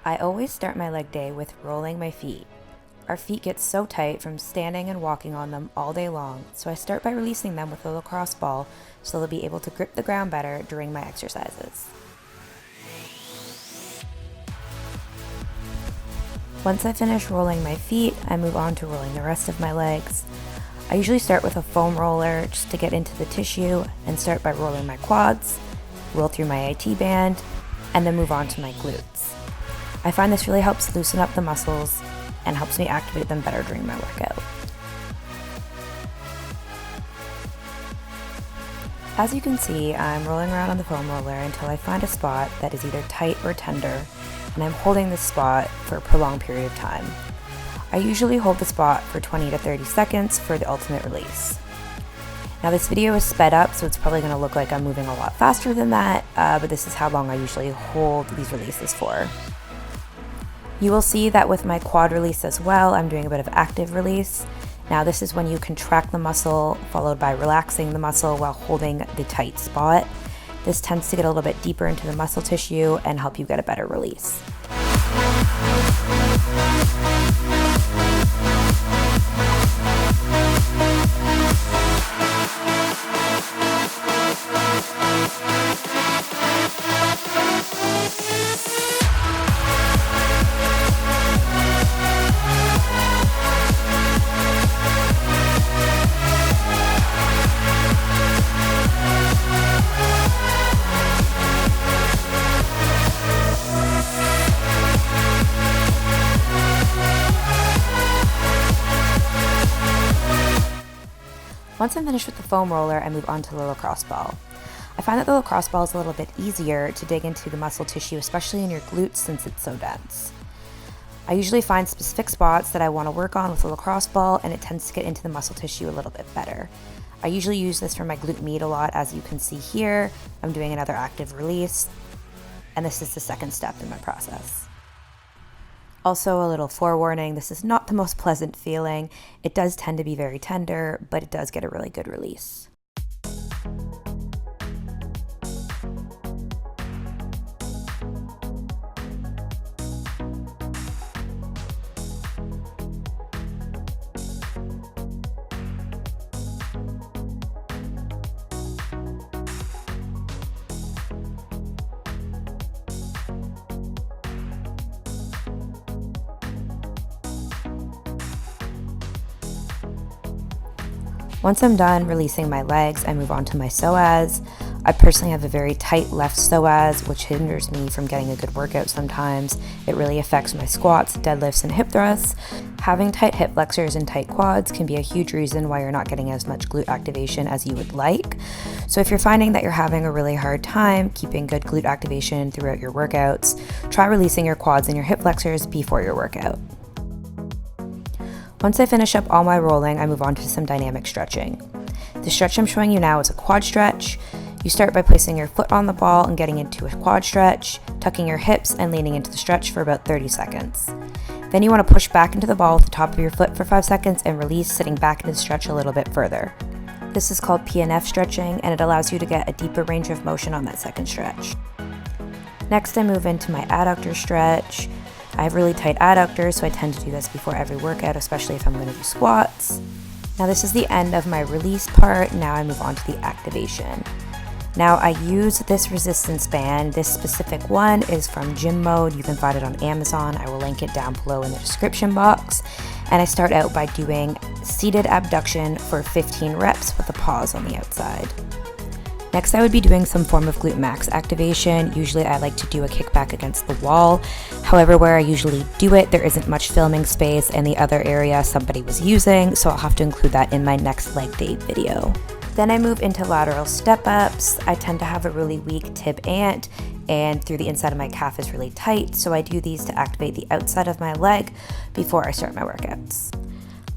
I always start my leg day with rolling my feet. Our feet get so tight from standing and walking on them all day long, so I start by releasing them with a lacrosse ball so they'll be able to grip the ground better during my exercises. Once I finish rolling my feet, I move on to rolling the rest of my legs. I usually start with a foam roller just to get into the tissue and start by rolling my quads, roll through my IT band, and then move on to my glutes. I find this really helps loosen up the muscles and helps me activate them better during my workout. As you can see, I'm rolling around on the foam roller until I find a spot that is either tight or tender, and I'm holding this spot for a prolonged period of time. I usually hold the spot for 20 to 30 seconds for the ultimate release. Now this video is sped up, so it's probably going to look like I'm moving a lot faster than that, but this is how long I usually hold these releases for. You will see that with my quad release as well, I'm doing a bit of active release. Now this is when you contract the muscle, followed by relaxing the muscle while holding the tight spot. This tends to get a little bit deeper into the muscle tissue and help you get a better release. Once I'm finished with the foam roller, I move on to the lacrosse ball. I find that the lacrosse ball is a little bit easier to dig into the muscle tissue, especially in your glutes since it's so dense. I usually find specific spots that I want to work on with the lacrosse ball, and it tends to get into the muscle tissue a little bit better. I usually use this for my glute med a lot. As you can see here, I'm doing another active release, and this is the second step in my process. Also, a little forewarning, this is not the most pleasant feeling. It does tend to be very tender, but it does get a really good release. Once I'm done releasing my legs, I move on to my psoas. I personally have a very tight left psoas, which hinders me from getting a good workout sometimes. It really affects my squats, deadlifts, and hip thrusts. Having tight hip flexors and tight quads can be a huge reason why you're not getting as much glute activation as you would like. So if you're finding that you're having a really hard time keeping good glute activation throughout your workouts, try releasing your quads and your hip flexors before your workout. Once I finish up all my rolling, I move on to some dynamic stretching. The stretch I'm showing you now is a quad stretch. You start by placing your foot on the ball and getting into a quad stretch, tucking your hips and leaning into the stretch for about 30 seconds. Then you want to push back into the ball with the top of your foot for 5 seconds and release, sitting back into the stretch a little bit further. This is called PNF stretching, and it allows you to get a deeper range of motion on that second stretch. Next, I move into my adductor stretch. I have really tight adductors, so I tend to do this before every workout, especially if I'm going to do squats. Now this is the end of my release part. Now I move on to the activation. Now I use this resistance band. This specific one is from Gym Mode. You can find it on Amazon. I will link it down below in the description box. And I start out by doing seated abduction for 15 reps with a pause on the outside. Next, I would be doing some form of glute max activation. Usually I like to do a kickback against the wall. However, where I usually do it, there isn't much filming space in the other area somebody was using, so I'll have to include that in my next leg day video. Then I move into lateral step ups. I tend to have a really weak tib ant, and through the inside of my calf is really tight, so I do these to activate the outside of my leg before I start my workouts.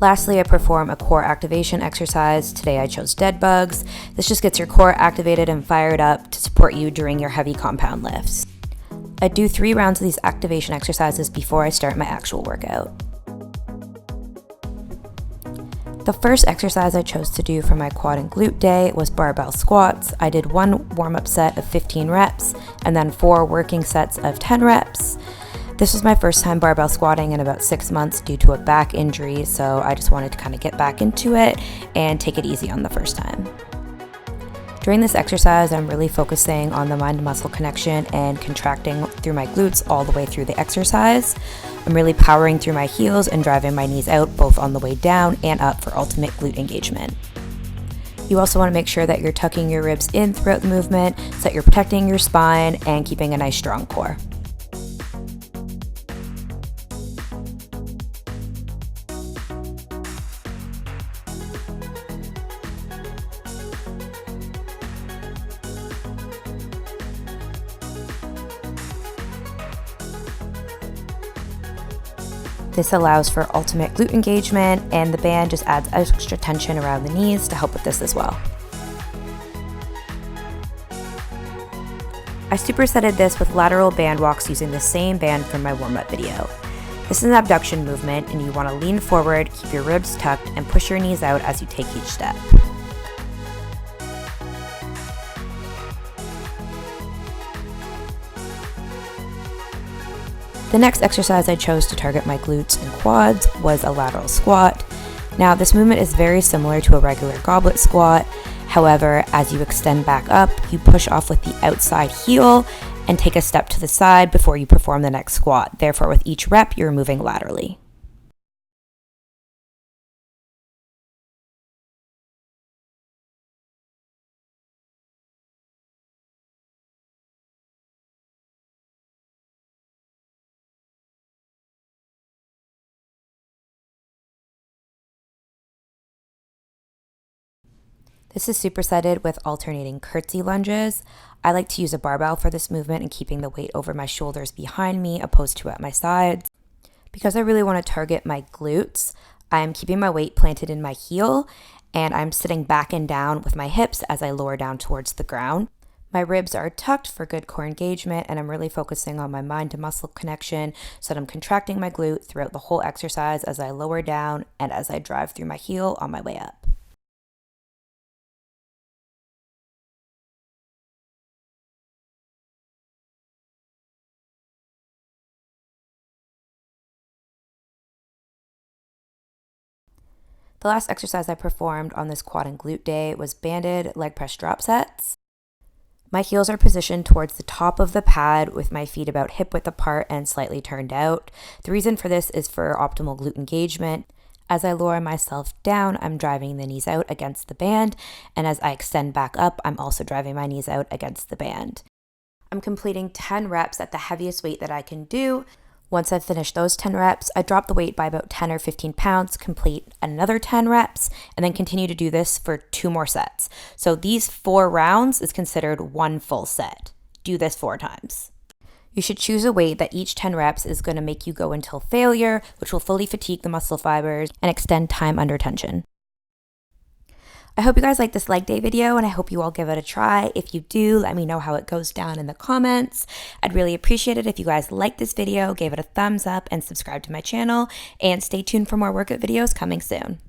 Lastly, I perform a core activation exercise. Today I chose Deadbugs. This just gets your core activated and fired up to support you during your heavy compound lifts. I do 3 rounds of these activation exercises before I start my actual workout. The first exercise I chose to do for my quad and glute day was barbell squats. I did 1 warm-up set of 15 reps and then 4 working sets of 10 reps. This was my first time barbell squatting in about 6 months due to a back injury, so I just wanted to kind of get back into it and take it easy on the first time. During this exercise, I'm really focusing on the mind-to-muscle connection and contracting through my glutes all the way through the exercise. I'm really powering through my heels and driving my knees out both on the way down and up for ultimate glute engagement. You also want to make sure that you're tucking your ribs in throughout the movement so that you're protecting your spine and keeping a nice strong core. This allows for ultimate glute engagement, and the band just adds extra tension around the knees to help with this as well. I supersetted this with lateral band walks using the same band from my warm-up video. This is an abduction movement, and you want to lean forward, keep your ribs tucked, and push your knees out as you take each step. The next exercise I chose to target my glutes and quads was a lateral squat. Now, this movement is very similar to a regular goblet squat. However, as you extend back up, you push off with the outside heel and take a step to the side before you perform the next squat. Therefore, with each rep, you're moving laterally. This is supersetted with alternating curtsy lunges. I like to use a barbell for this movement and keeping the weight over my shoulders behind me opposed to at my sides. Because I really want to target my glutes, I'm keeping my weight planted in my heel and I'm sitting back and down with my hips as I lower down towards the ground. My ribs are tucked for good core engagement, and I'm really focusing on my mind to muscle connection so that I'm contracting my glute throughout the whole exercise as I lower down and as I drive through my heel on my way up. The last exercise I performed on this quad and glute day was banded leg press drop sets. My heels are positioned towards the top of the pad with my feet about hip width apart and slightly turned out. The reason for this is for optimal glute engagement. As I lower myself down, I'm driving the knees out against the band, and as I extend back up, I'm also driving my knees out against the band. I'm completing 10 reps at the heaviest weight that I can do. Once I've finished those 10 reps, I drop the weight by about 10 or 15 pounds, complete another 10 reps, and then continue to do this for 2 more sets. So these 4 rounds is considered 1 full set. Do this 4 times. You should choose a weight that each 10 reps is going to make you go until failure, which will fully fatigue the muscle fibers and extend time under tension. I hope you guys like this leg day video, and I hope you all give it a try. If you do, let me know how it goes down in the comments. I'd really appreciate it if you guys liked this video, gave it a thumbs up, and subscribe to my channel, and stay tuned for more workout videos coming soon.